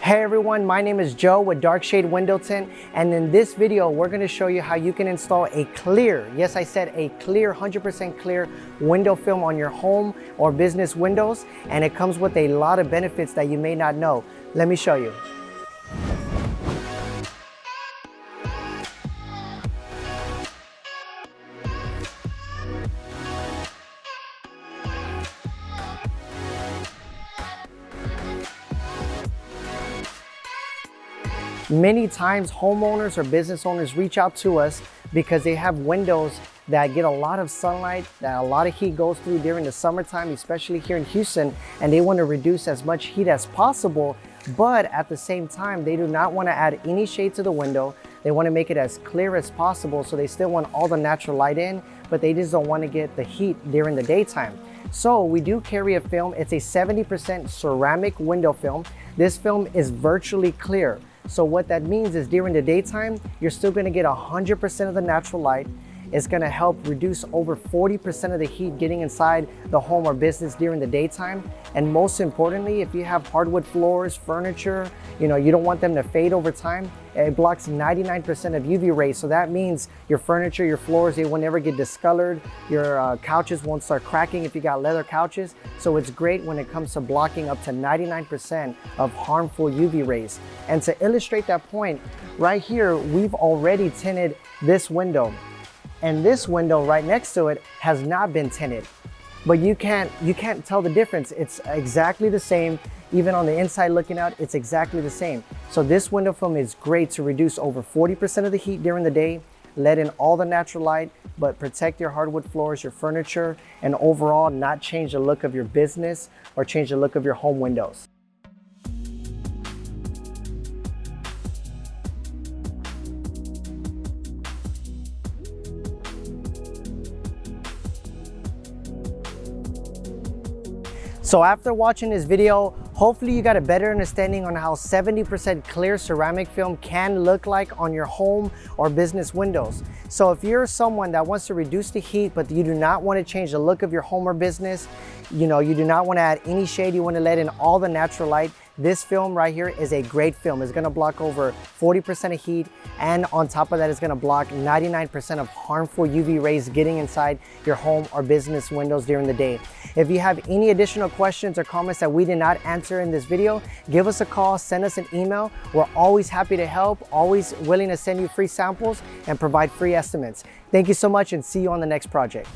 Hey everyone, my name is Joe with Dark Shade Window Tint, and in this video we're going to show you how you can install a clear, yes I said a clear, 100% clear window film on your home or business windows, and it comes with a lot of benefits that you may not know. Let me show you. Many times homeowners or business owners reach out to us because they have windows that get a lot of sunlight, that a lot of heat goes through during the summertime, especially here in Houston, and they want to reduce as much heat as possible, but at the same time, they do not want to add any shade to the window. They want to make it as clear as possible, so they still want all the natural light in, but they just don't want to get the heat during the daytime. So we do carry a film. It's a 70% ceramic window film. This film is virtually clear. So what that means is during the daytime, you're still gonna get 100% of the natural light. It's gonna help reduce over 40% of the heat getting inside the home or business during the daytime. And most importantly, if you have hardwood floors, furniture, you don't want them to fade over time, it blocks 99% of UV rays. So that means your furniture, your floors, they will never get discolored. Your couches won't start cracking if you got leather couches. So it's great when it comes to blocking up to 99% of harmful UV rays. And to illustrate that point, right here, we've already tinted this window. And this window right next to it has not been tinted. But you can't tell the difference. It's exactly the same. Even on the inside looking out, it's exactly the same. So this window film is great to reduce over 40% of the heat during the day, let in all the natural light, but protect your hardwood floors, your furniture, and overall not change the look of your business or change the look of your home windows. So after watching this video, hopefully you got a better understanding on how 70% clear ceramic film can look like on your home or business windows. So if you're someone that wants to reduce the heat, but you do not want to change the look of your home or business, you do not want to add any shade, you want to let in all the natural light, this film right here is a great film. It's going to block over 40% of heat, and on top of that, it's going to block 99% of harmful UV rays getting inside your home or business windows during the day. If you have any additional questions or comments that we did not answer in this video, give us a call, send us an email. We're always happy to help, always willing to send you free samples and provide free estimates. Thank you so much, and see you on the next project.